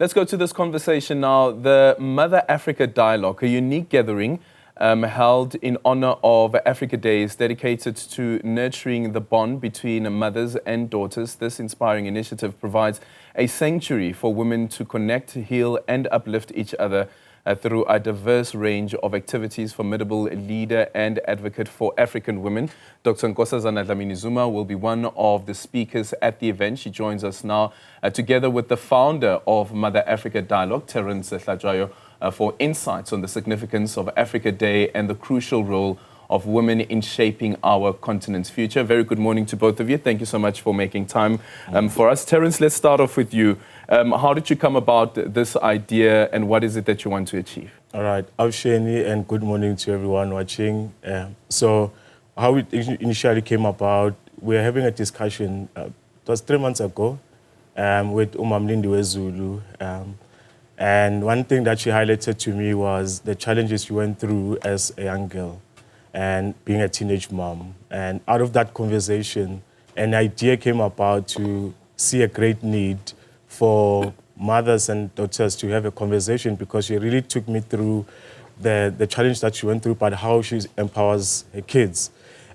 Let's go to this conversation now. The Mother Africa Dialogue, a unique gathering held in honor of Africa Day, is dedicated to nurturing the bond between mothers and daughters. This inspiring initiative provides a sanctuary for women to connect, heal, and uplift each other through a diverse range of activities. Formidable leader and advocate for African women, Dr. Nkosazana Dlamini Zuma, will be one of the speakers at the event. She joins us now together with the founder of Mother Africa Dialogue, Terrence, Hlatywayo, for insights on the significance of Africa Day and the crucial role of women in shaping our continent's future. Very good morning to both of you. Thank you so much for making time for us. Terrence, let's start off with you. How did you come about this idea and what is it that you want to achieve? All right, Avsheni, and good morning to everyone watching. So how it initially came about, we were having a discussion, it was 3 months ago, with Hlatywayo Zulu. And one thing that she highlighted to me was the challenges she went through as a young girl and being a teenage mom. And out of that conversation, an idea came about to see a great need for mothers and daughters to have a conversation, because she really took me through the challenge that she went through, but how she empowers her kids.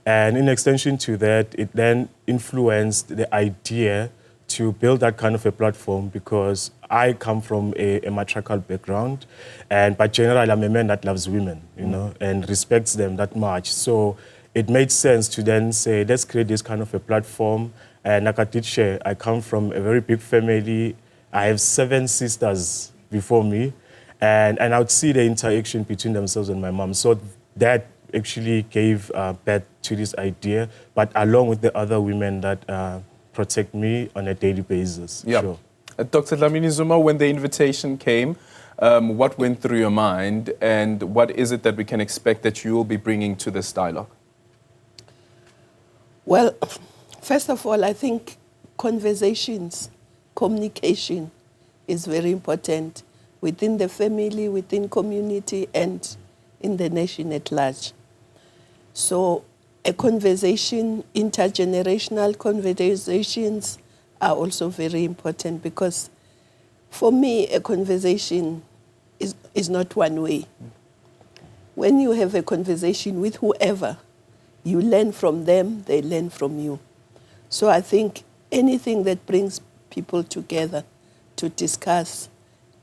And in extension to that, it then influenced the idea to build that kind of a platform, because I come from a matriarchal background, and by general, I'm a man that loves women, you know, and respects them that much. So it made sense to then say, let's create this kind of a platform. And like I did share, I come from a very big family. I have 7 sisters before me, and I would see the interaction between themselves and my mom. So that actually gave birth to this idea, but along with the other women that protect me on a daily basis. Yeah. Sure. Dr. Dlamini Zuma, when the invitation came, what went through your mind, and what is it that we can expect that you will be bringing to this dialogue? Well, first of all, I think conversations, communication is very important within the family, within community, and in the nation at large. So a conversation, intergenerational conversations are also very important, because for me, a conversation is not one way. When you have a conversation with whoever, you learn from them, they learn from you. So I think anything that brings people together to discuss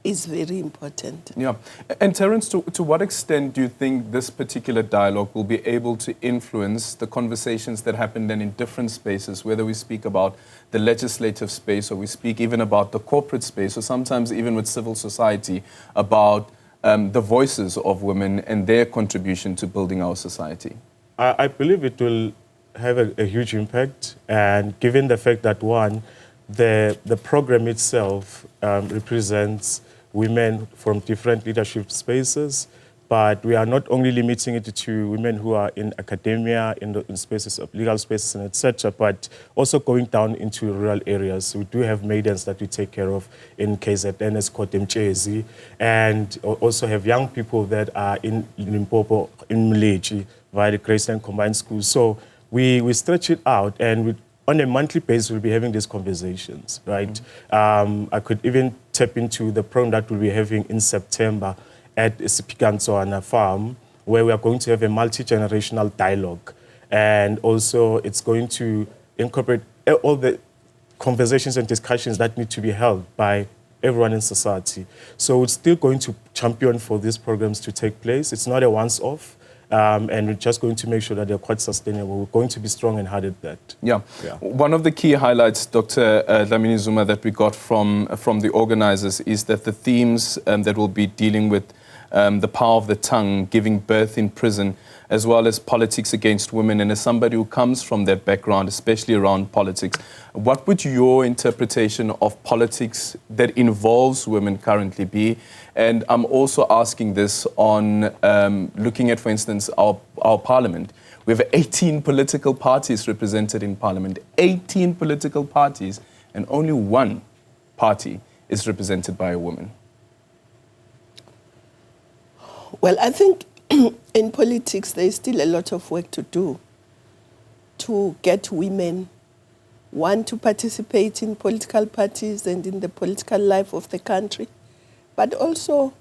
is very important. Yeah. And Terrence, to what extent do you think this particular dialogue will be able to influence the conversations that happen then in different spaces, whether we speak about the legislative space or we speak even about the corporate space, or sometimes even with civil society, about the voices of women and their contribution to building our society? I believe it will have a huge impact, and given the fact that, one, the program itself represents women from different leadership spaces, but we are not only limiting it to women who are in academia, in spaces of legal spaces and etc., but also going down into rural areas. We do have maidens that we take care of in KZN, as called Mchezi, and also have young people that are in Limpopo, in Mleji, via the Graceland Combined Schools. So we stretch it out, and on a monthly basis, we'll be having these conversations, right? I could even tap into the program that we'll be having in September at Sipikantswana farm, where we are going to have a multi-generational dialogue. And also, it's going to incorporate all the conversations and discussions that need to be held by everyone in society. So it's still going to champion for these programs to take place. It's not a once-off. And we're just going to make sure that they're quite sustainable. We're going to be strong and hard at that. Yeah. One of the key highlights, Dr. Dlamini Zuma, that we got from the organizers is that the themes that we'll be dealing with, the power of the tongue, giving birth in prison, as well as politics against women. And as somebody who comes from that background, especially around politics, what would your interpretation of politics that involves women currently be? And I'm also asking this on looking at, for instance, our parliament. We have 18 political parties represented in parliament, 18 political parties, and only one party is represented by a woman. Well, I think in politics, there's still a lot of work to do to get women want to participate in political parties and in the political life of the country, but also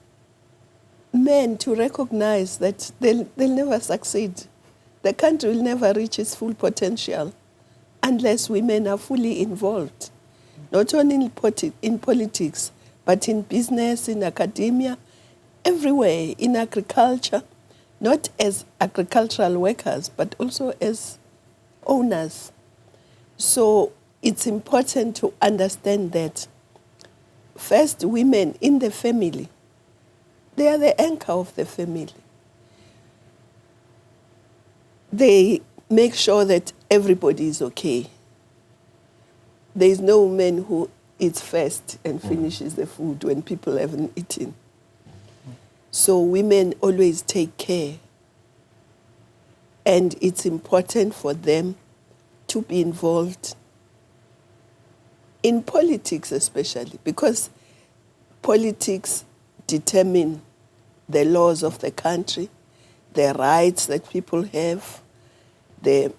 men to recognize that they'll never succeed. The country will never reach its full potential unless women are fully involved, not only in politics, but in business, in academia, everywhere, in agriculture, not as agricultural workers, but also as owners. So it's important to understand that first, women in the family, they are the anchor of the family. They make sure that everybody is okay. There is no woman who eats first and finishes the food when people haven't eaten. So women always take care. And it's important for them to be involved in politics especially, because politics determine the laws of the country, the rights that people have, the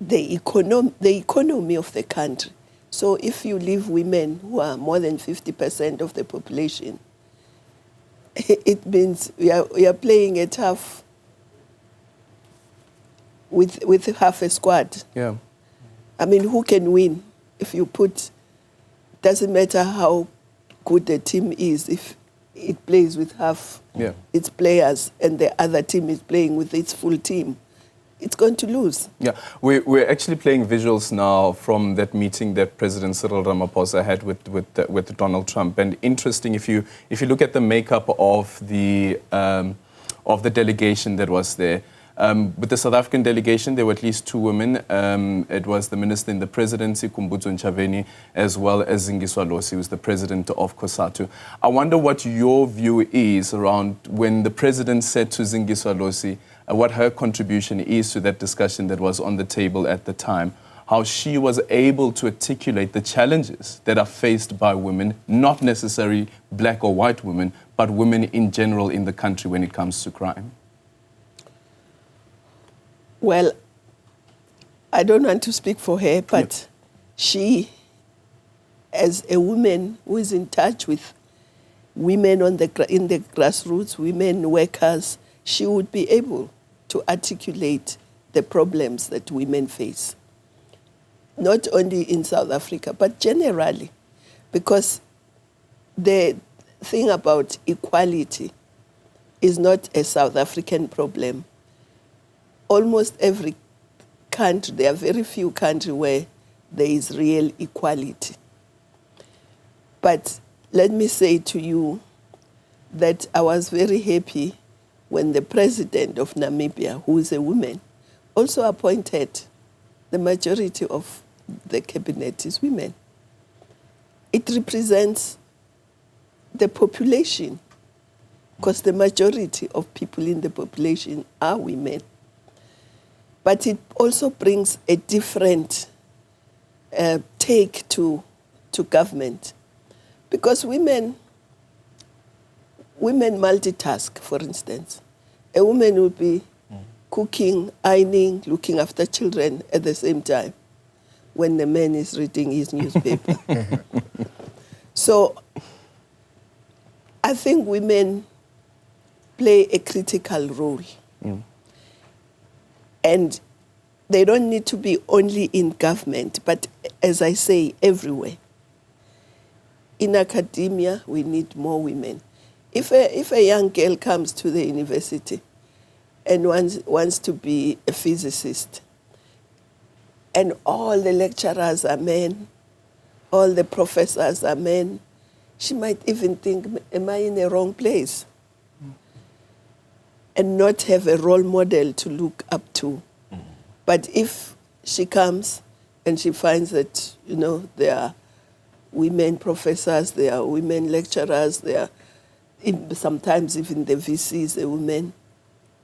economy of the country. So if you leave women who are more than 50% of the population, it means we are playing a tough with half a squad. Yeah. I mean, who can win if you put, doesn't matter how good the team is, if it plays with half its players and the other team is playing with its full team, it's going to lose. Yeah, we're actually playing visuals now from that meeting that President Cyril Ramaphosa had with Donald Trump. And interesting, if you look at the makeup of the delegation that was there. With the South African delegation, there were at least two women. It was the minister in the presidency, Khumbudzo Ntshavheni, as well as Zingiswa Losi, who's the president of COSATU. I wonder what your view is around when the president said to Zingiswa Losi what her contribution is to that discussion that was on the table at the time, how she was able to articulate the challenges that are faced by women, not necessarily black or white women, but women in general in the country when it comes to crime. Well, I don't want to speak for her, but she, as a woman who is in touch with women in the grassroots, women workers, she would be able to articulate the problems that women face, not only in South Africa, but generally, because the thing about equality is not a South African problem. Almost every country, there are very few countries where there is real equality. But let me say to you that I was very happy when the president of Namibia, who is a woman, also appointed the majority of the cabinet is women. It represents the population, because the majority of people in the population are women. But it also brings a different take to government. Because women multitask, for instance. A woman will be cooking, ironing, looking after children at the same time when the man is reading his newspaper. So I think women play a critical role. And they don't need to be only in government, but as I say, everywhere. In academia, we need more women. If a young girl comes to the university and wants to be a physicist, and all the lecturers are men, all the professors are men, she might even think, am I in the wrong place? And not have a role model to look up to. But if she comes and she finds that, there are women professors, there are women lecturers, there are sometimes even the VCs, the women,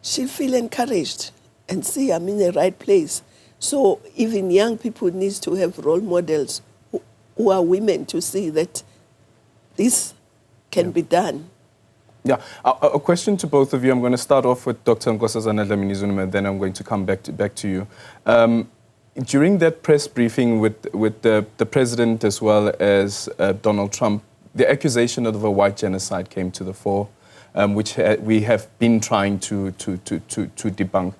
she'll feel encouraged and see I'm in the right place. So even young people need to have role models who are women to see that this can be done. Yeah, a question to both of you. I'm going to start off with Dr. Nkosazana Dlamini Zuma, then I'm going to come back to you. during that press briefing with the president as well as Donald Trump, the accusation of a white genocide came to the fore, which we have been trying to debunk.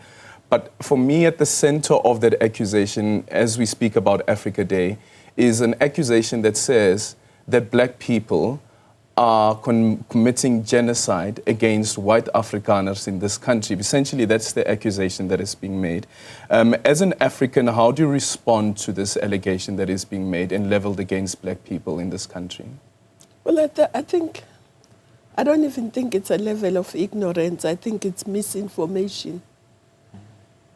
But for me, at the center of that accusation, as we speak about Africa Day, is an accusation that says that black people are committing genocide against white Afrikaners in this country. Essentially, that's the accusation that is being made. As an African, how do you respond to this allegation that is being made and leveled against black people in this country? Well, I don't even think it's a level of ignorance. I think it's misinformation,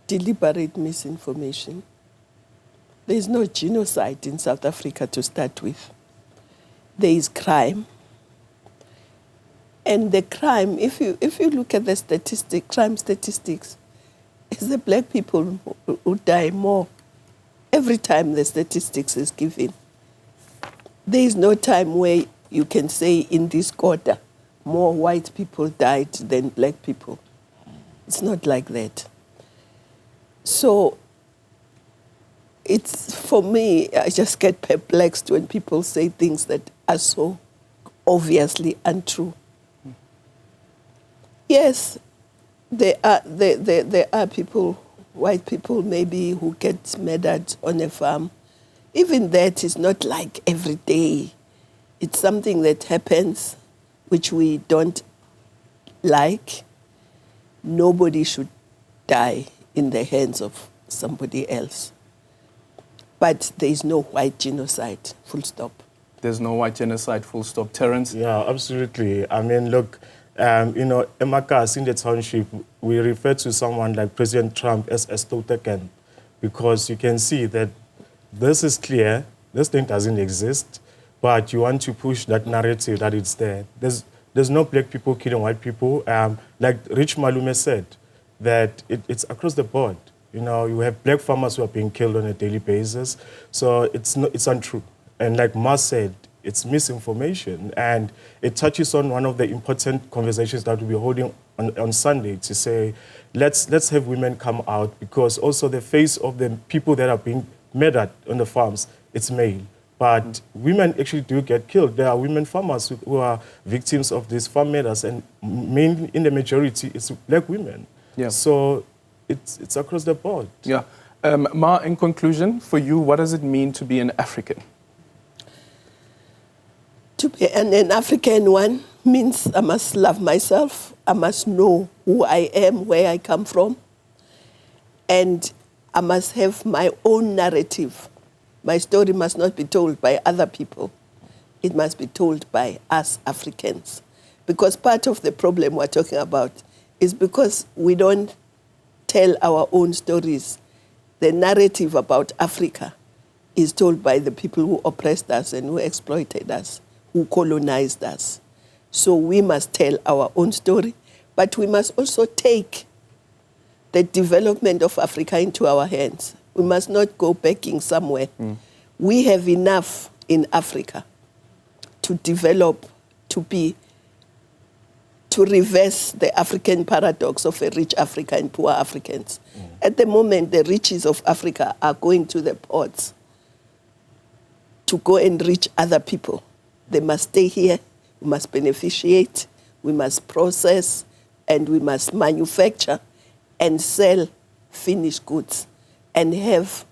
deliberate misinformation. There is no genocide in South Africa to start with. There is crime. And the crime, if you look at the crime statistics, it's the black people who die more every time the statistics is given. There is no time where you can say in this quarter more white people died than black people. It's not like that. So it's, for me, I just get perplexed when people say things that are so obviously untrue. Yes, there are people, white people maybe, who get murdered on a farm. Even that is not like every day. It's something that happens which we don't like. Nobody should die in the hands of somebody else. But there is no white genocide, full stop. There's no white genocide, full stop. Terrence? Yeah, absolutely. I mean, look, Emakas in the township, we refer to someone like President Trump as a Stouteken, because you can see that this is clear, this thing doesn't exist, but you want to push that narrative that it's there. There's no black people killing white people. Like Rich Malume said, that it's across the board. You have black farmers who are being killed on a daily basis, so it's untrue. And like Mas said, it's misinformation, and it touches on one of the important conversations that we'll be holding on Sunday, to say, let's have women come out, because also the face of the people that are being murdered on the farms, it's male. But women actually do get killed. There are women farmers who are victims of these farm murders, and mainly in the majority, it's black women. Yeah. So it's across the board. Yeah. Ma, in conclusion, for you, what does it mean to be an African? To be an African one means I must love myself, I must know who I am, where I come from, and I must have my own narrative. My story must not be told by other people. It must be told by us Africans. Because part of the problem we're talking about is because we don't tell our own stories. The narrative about Africa is told by the people who oppressed us and who exploited us, who colonized us. So we must tell our own story, but we must also take the development of Africa into our hands. We must not go begging somewhere. We have enough in Africa to develop, to reverse the African paradox of a rich Africa and poor Africans. At the moment, the riches of Africa are going to the ports to go and reach other people. They must stay here, we must beneficiate, we must process, and we must manufacture and sell finished goods and have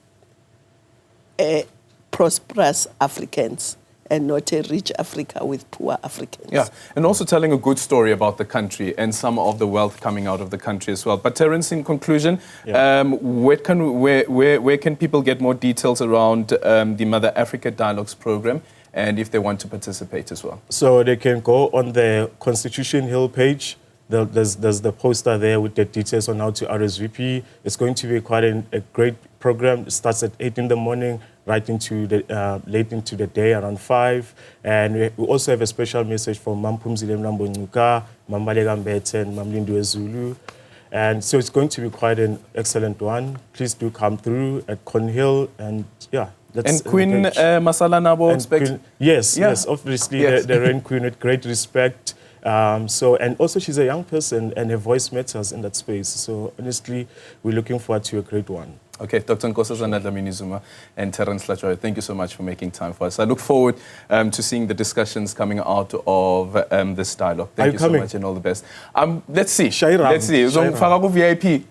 prosperous Africans and not a rich Africa with poor Africans. Yeah, and also telling a good story about the country and some of the wealth coming out of the country as well. But Terrence, in conclusion, where can people get more details around the Mother Africa Dialogues program, and if they want to participate as well? So they can go on the Constitution Hill page. There's the poster there with the details on how to RSVP. It's going to be quite a great program. It starts at 8 in the morning, right into the late into the day, around 5. And we also have a special message from Mampumzile Mlambonguka, Mambalega Mbete, and Mamlindu Zulu. And so it's going to be quite an excellent one. Please do come through at Cornhill, and yeah. And Queen Masala Nabo expect? Yes, obviously yes. The Reign Queen with great respect. And also she's a young person and her voice matters in that space. So honestly, we're looking forward to a great one. Okay, Dr. Nkosazana Dlamini Zuma and Terrence Hlatywayo, thank you so much for making time for us. I look forward to seeing the discussions coming out of this dialogue. Thank you so much and all the best. Let's see. Let's see. VIP.